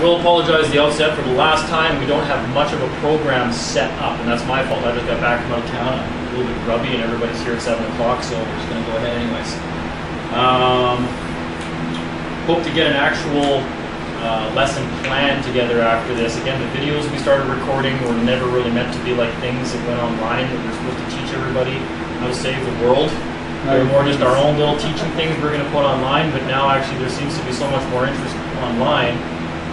will apologize at the outset for the last time. We don't have much of a program set up, and that's my fault. I just got back from out of town. I'm a little bit grubby, and everybody's here at 7 o'clock, so we're just going to go ahead anyways. Hope to get an actual lesson plan together after this. Again, the videos we started recording were never really meant to be like things that went online that we're supposed to teach everybody how to save the world. They're more just our own little teaching things we're going to put online, but now actually there seems to be so much more interest online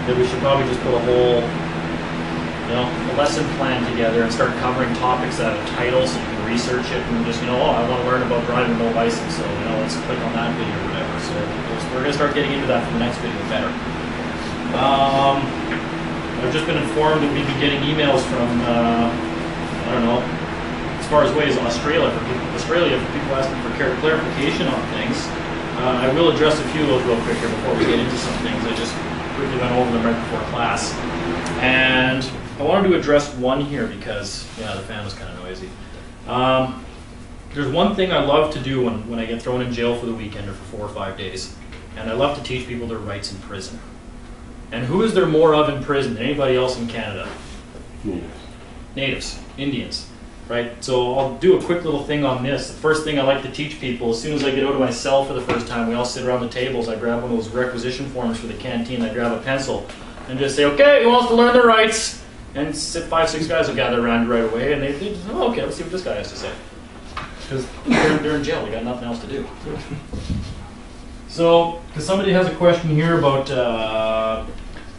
that we should probably just put a whole, a lesson plan together and start covering topics that have titles so you can research it and just, oh, I want to learn about driving no license, so, let's click on that video or whatever. So we're going to start getting into that for the next video better. I've just been informed that we've been getting emails from, I don't know, as far as ways Australia for people asking for clarification on things. I will address a few of those real quick here before we get into some things. I just quickly went over them right before class. And I wanted to address one here because, the fan was kind of noisy. There's one thing I love to do when I get thrown in jail for the weekend or for 4 or 5 days, and I love to teach people their rights in prison. And who is there more of in prison than anybody else in Canada? Natives, Indians, right? So I'll do a quick little thing on this. The first thing I like to teach people, as soon as I get out of my cell for the first time, we all sit around the tables, I grab one of those requisition forms for the canteen, I grab a pencil, and just say, okay, who wants to learn their rights? And 5, 6 guys will gather around you right away, and they just, oh, okay, let's see what this guy has to say. Because they're in jail, they got nothing else to do. So, because somebody has a question here about,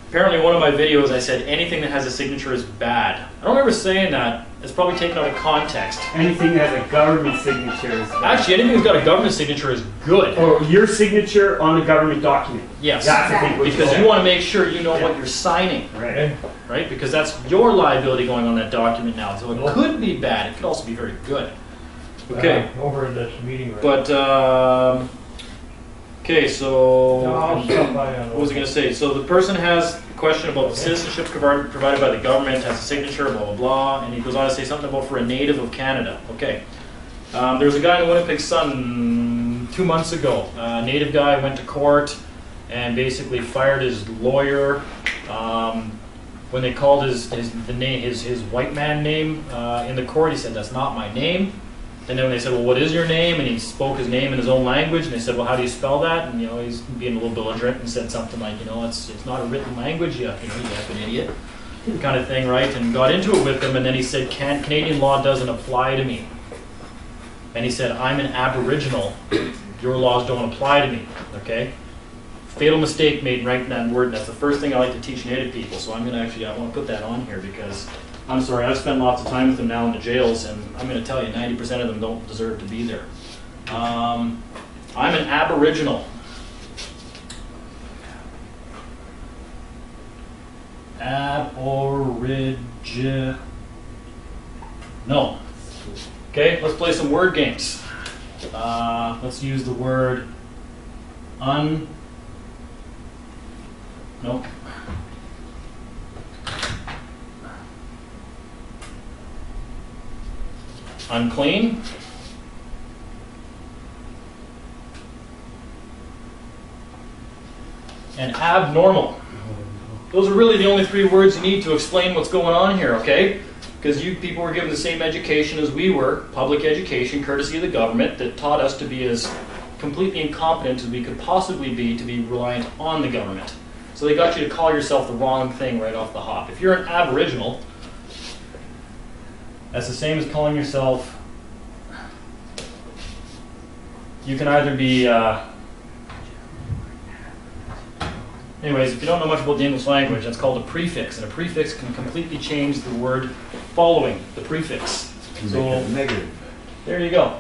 apparently one of my videos I said anything that has a signature is bad. I don't remember saying that. It's probably taken out of context. Anything that has a government signature is bad. Actually, anything that's got a government signature is good. Or your signature on a government document. Yes. That's the thing. Because you want to make sure you know what you're signing. Right. Right? Because that's your liability going on that document now. So it could be bad. It could also be very good. Okay. Over in this meeting right But, okay, so what was I going to say? So the person has a question about the citizenship provided by the government, has a signature, blah, blah, blah, and he goes on to say something about for a native of Canada. Okay. There was a guy in Winnipeg Sun 2 months ago. A native guy went to court and basically fired his lawyer when they called his white man name in the court. He said, that's not my name. And then when they said, well, what is your name? And he spoke his name in his own language. And they said, well, how do you spell that? And, he's being a little belligerent and said something like, it's not a written language. You an idiot, kind of thing, right? And got into it with him. And then he said, Canadian law doesn't apply to me. And he said, I'm an Aboriginal. Your laws don't apply to me, okay? Fatal mistake made writing that word. And that's the first thing I like to teach Native people. So I'm going to I want to put that on here because I'm sorry, I've spent lots of time with them now in the jails, and I'm going to tell you, 90% of them don't deserve to be there. I'm an Aboriginal. No. Okay, let's play some word games. Let's use the word nope. Unclean. And abnormal. Those are really the only 3 words you need to explain what's going on here, okay? Because you people were given the same education as we were, public education, courtesy of the government, that taught us to be as completely incompetent as we could possibly be to be reliant on the government. So they got you to call yourself the wrong thing right off the hop. If you're an Aboriginal, that's the same as calling yourself, you can either be, anyways, if you don't know much about the English language, that's called a prefix, and a prefix can completely change the word following the prefix. So, negative. There you go.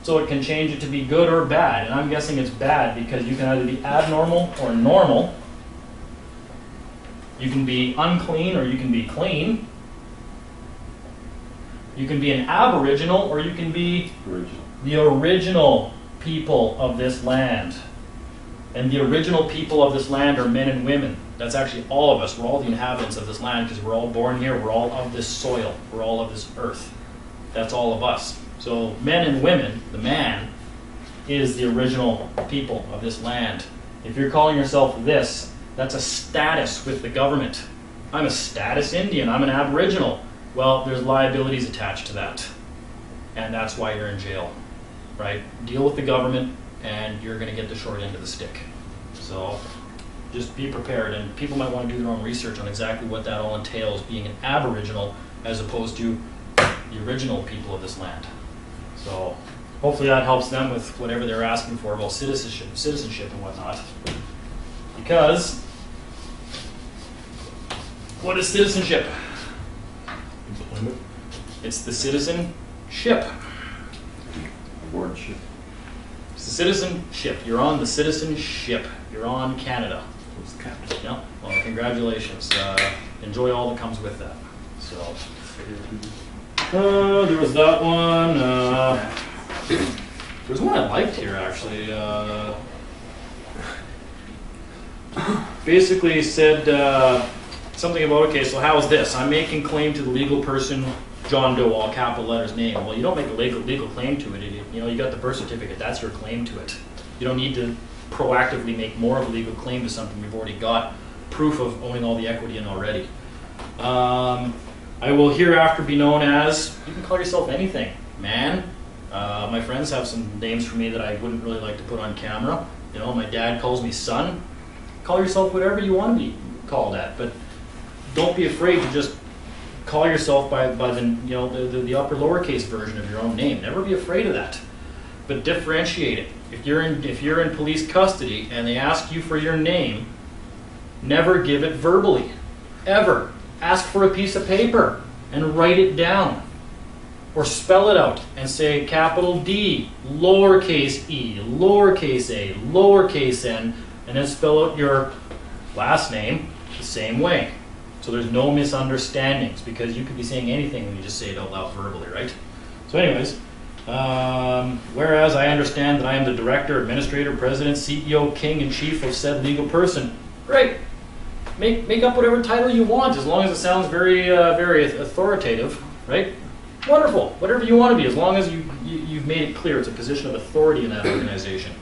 So it can change it to be good or bad, and I'm guessing it's bad because you can either be abnormal or normal. You can be unclean or you can be clean. You can be an Aboriginal or you can be the original people of this land. And the original people of this land are men and women. That's actually all of us. We're all the inhabitants of this land because we're all born here. We're all of this soil. We're all of this earth. That's all of us. So men and women, the man, is the original people of this land. If you're calling yourself this, That's a status with the government. I'm a status Indian, I'm an Aboriginal. Well, there's liabilities attached to that. And that's why you're in jail, right? Deal with the government and you're gonna get the short end of the stick. So just be prepared, and people might want to do their own research on exactly what that all entails, being an Aboriginal as opposed to the original people of this land. So hopefully that helps them with whatever they're asking for about citizenship and whatnot. Because what is citizenship? Employment. It's the citizenship. Wordship. It's the citizenship. You're on the citizenship. You're on Canada. What's the capital? Yeah. Well, congratulations. Enjoy all that comes with that. So, there was that one. There's one I liked here actually. Basically said something about, okay, so how is this? I'm making claim to the legal person John Doe, all capital letters, name. Well, you don't make a legal claim to it. You got the birth certificate. That's your claim to it. You don't need to proactively make more of a legal claim to something you've already got proof of owning all the equity in already. I will hereafter be known as, you can call yourself anything, man. My friends have some names for me that I wouldn't really like to put on camera. My dad calls me son. Call yourself whatever you want to be called at, but don't be afraid to just call yourself by the upper lowercase version of your own name. Never be afraid of that, but differentiate it. If you're in police custody and they ask you for your name, never give it verbally, ever. Ask for a piece of paper and write it down, or spell it out and say capital D, lowercase e, lowercase a, lowercase n, and then spell out your last name the same way. So there's no misunderstandings, because you could be saying anything when you just say it out loud verbally, right? So anyways, whereas I understand that I am the director, administrator, president, CEO, king, and chief of said legal person. Great. Make up whatever title you want, as long as it sounds very authoritative, right? Wonderful. Whatever you want to be, as long as you've made it clear it's a position of authority in that organization.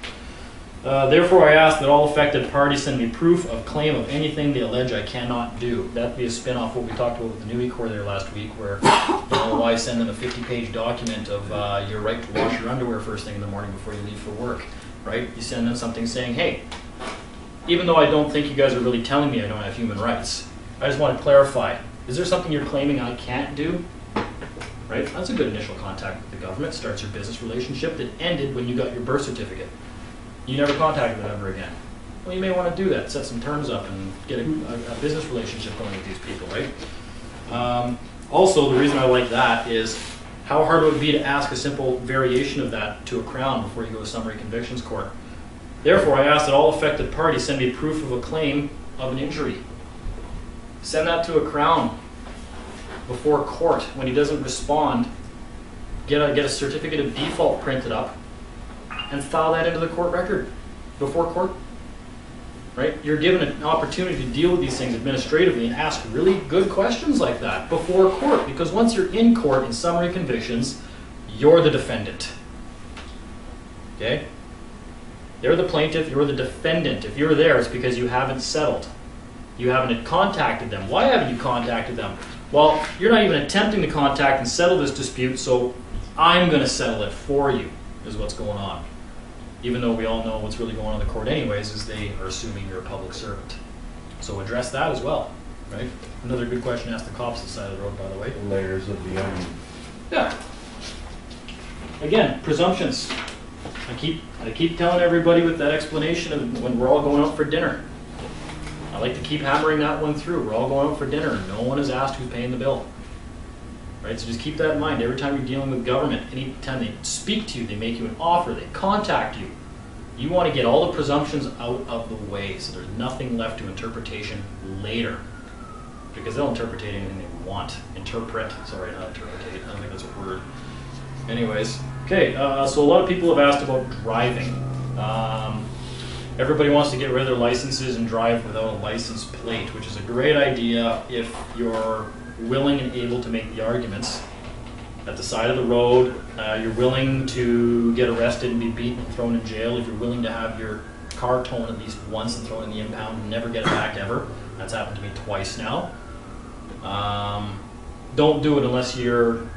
Therefore, I ask that all affected parties send me proof of claim of anything they allege I cannot do. That'd be a spin-off what we talked about with the new eCore there last week, where why send them a 50-page document of your right to wash your underwear first thing in the morning before you leave for work, right? You send them something saying, hey, even though I don't think you guys are really telling me I don't have human rights, I just want to clarify, is there something you're claiming I can't do? Right? That's a good initial contact with the government. Starts your business relationship that ended when you got your birth certificate. You never contacted them ever again. Well, you may want to do that, set some terms up and get a business relationship going with these people, right? Also, the reason I like that is how hard it would be to ask a simple variation of that to a Crown before you go to summary convictions court. Therefore, I ask that all affected parties send me proof of a claim of an injury. Send that to a Crown before court. When he doesn't respond, get a certificate of default printed up and file that into the court record before court. Right? You're given an opportunity to deal with these things administratively and ask really good questions like that before court, because once you're in court in summary convictions, you're the defendant. Okay? They're the plaintiff, you're the defendant. If you're there, it's because you haven't settled. You haven't contacted them. Why haven't you contacted them? Well, you're not even attempting to contact and settle this dispute, so I'm going to settle it for you, is what's going on. Even though we all know what's really going on in the court anyways, is they are assuming you're a public servant. So address that as well, right? Another good question to ask the cops this side of the road, by the way. Layers of the onion. Yeah. Again, presumptions. I keep telling everybody with that explanation of when we're all going out for dinner. I like to keep hammering that one through. We're all going out for dinner and no one is asked who's paying the bill. Right? So just keep that in mind. Every time you're dealing with government, any time they speak to you, they make you an offer, they contact you, you want to get all the presumptions out of the way so there's nothing left to interpretation later. Because they'll interpret anything they want. Sorry, not interpretate. I don't think that's a word. Anyways, okay, so a lot of people have asked about driving. Everybody wants to get rid of their licenses and drive without a license plate, which is a great idea if you're willing and able to make the arguments at the side of the road. You're willing to get arrested and be beaten and thrown in jail. If you're willing to have your car towed at least once and thrown in the impound and never get it back ever. That's happened to me twice now. Don't do it unless you're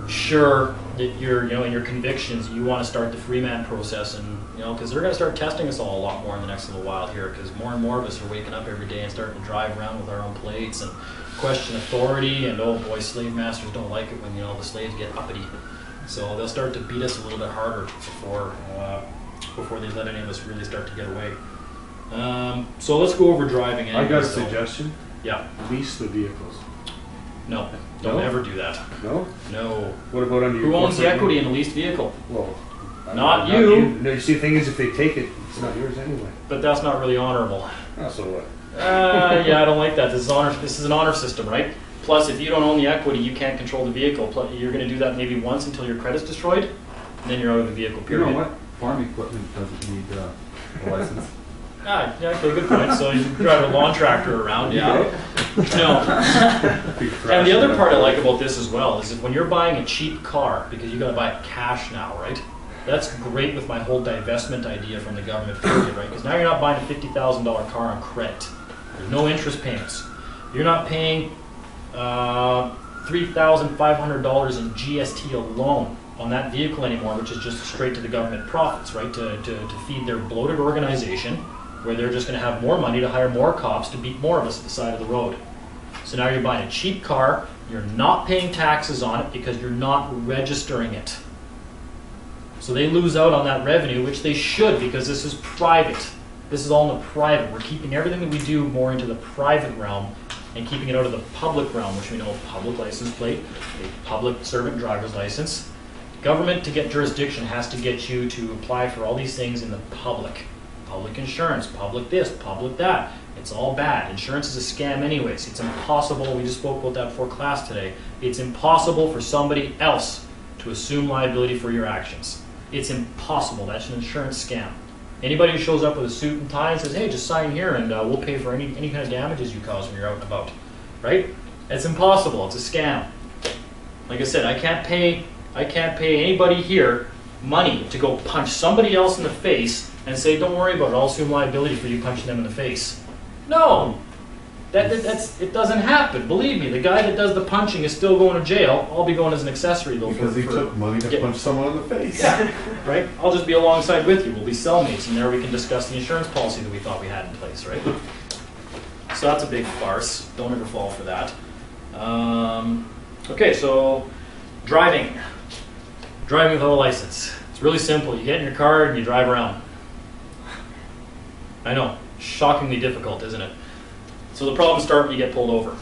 sure that you're, in your convictions, you want to start the free man process, and because they're going to start testing us all a lot more in the next little while here, because more and more of us are waking up every day and starting to drive around with our own plates and question authority, and oh boy, slave masters don't like it when the slaves get uppity, so they'll start to beat us a little bit harder before they let any of us really start to get away. So let's go over driving. I got a suggestion. Yeah. Lease the vehicles. No, don't ever do that. No? No. What about under your Who owns the corporate equity name? in a leased vehicle? Well, Not you. No, you see, the thing is, if they take it, it's not yours anyway. But that's not really honorable. Oh, so what? Yeah, I don't like that. This is an honor system, right? Plus, if you don't own the equity, you can't control the vehicle. Plus, you're going to do that maybe once until your credit's destroyed, and then you're out of the vehicle, period. You know what? Farm equipment doesn't need a license. Ah, yeah, okay, good point. So you drive a lawn tractor around, yeah. No. And the other part I like about this as well is that when you're buying a cheap car, because you got to buy it cash now, right? That's great with my whole divestment idea from the government period, right? Because now you're not buying a $50,000 car on credit. There's no interest payments. You're not paying $3,500 in GST alone on that vehicle anymore, which is just straight to the government profits, right? To feed their bloated organization, where they're just going to have more money to hire more cops to beat more of us at the side of the road. So now you're buying a cheap car, you're not paying taxes on it because you're not registering it. So they lose out on that revenue, which they should, because this is private. This is all in the private. We're keeping everything that we do more into the private realm and keeping it out of the public realm, which we know public license plate, a public servant driver's license. Government, to get jurisdiction, has to get you to apply for all these things in the public. Public insurance, public this, public that. It's all bad. Insurance is a scam anyways. It's impossible, we just spoke about that before class today, it's impossible for somebody else to assume liability for your actions. It's impossible. That's an insurance scam. Anybody who shows up with a suit and tie and says, hey, just sign here and we'll pay for any kind of damages you cause when you're out and about, right? It's impossible. It's a scam. Like I said, I can't pay anybody here money to go punch somebody else in the face and say, don't worry about it, I'll assume liability for you punching them in the face. No, it doesn't happen. Believe me, the guy that does the punching is still going to jail. I'll be going as an accessory though. Because he took money to punch someone in the face. Yeah, right? I'll just be alongside with you. We'll be cellmates, and there we can discuss the insurance policy that we thought we had in place, right? So that's a big farce. Don't ever fall for that. Okay, so driving. Driving without a license. It's really simple. You get in your car and you drive around. I know, shockingly difficult, isn't it? So the problems start when you get pulled over.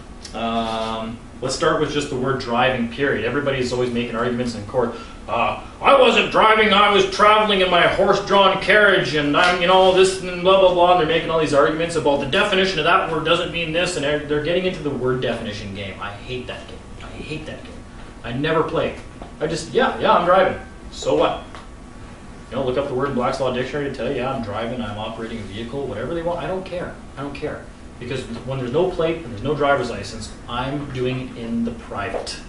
Let's start with just the word driving, period. Everybody's always making arguments in court. I wasn't driving, I was traveling in my horse-drawn carriage, and I'm, this and blah, blah, blah. And they're making all these arguments about the definition of that word doesn't mean this, and they're getting into the word definition game. I hate that game. I hate that game. I never play. I just, yeah, I'm driving. So what? Look up the word in Black's Law Dictionary to tell you, yeah, I'm driving, I'm operating a vehicle, whatever they want. I don't care. I don't care. Because when there's no plate and there's no driver's license, I'm doing it in the private.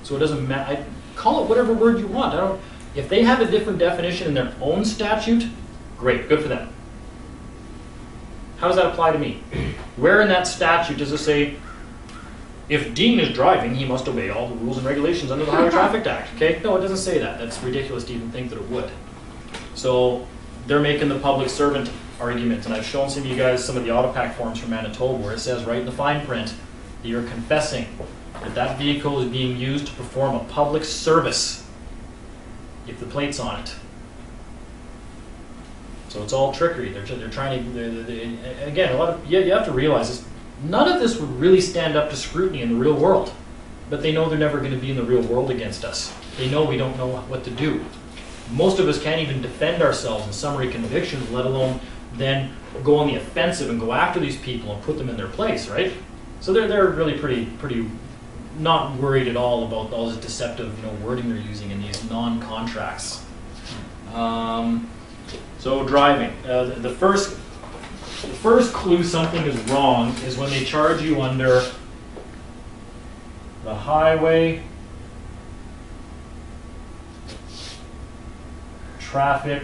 So it doesn't matter. Call it whatever word you want. If they have a different definition in their own statute, great, good for them. How does that apply to me? Where in that statute does it say, if Dean is driving, he must obey all the rules and regulations under the Highway Traffic Act? Okay? No, it doesn't say that. That's ridiculous to even think that it would. So they're making the public servant argument, and I've shown some of you guys some of the Autopack forms from Manitoba where it says right in the fine print that you're confessing that that vehicle is being used to perform a public service if the plate's on it. So it's all trickery. They're trying to, again, you have to realize this. None of this would really stand up to scrutiny in the real world, but they know they're never going to be in the real world against us. They know we don't know what to do. Most of us can't even defend ourselves in summary convictions, let alone then go on the offensive and go after these people and put them in their place, right? So they're really pretty not worried at all about all this deceptive wording they're using in these non-contracts. So driving, the first clue something is wrong is when they charge you under the Highway Traffic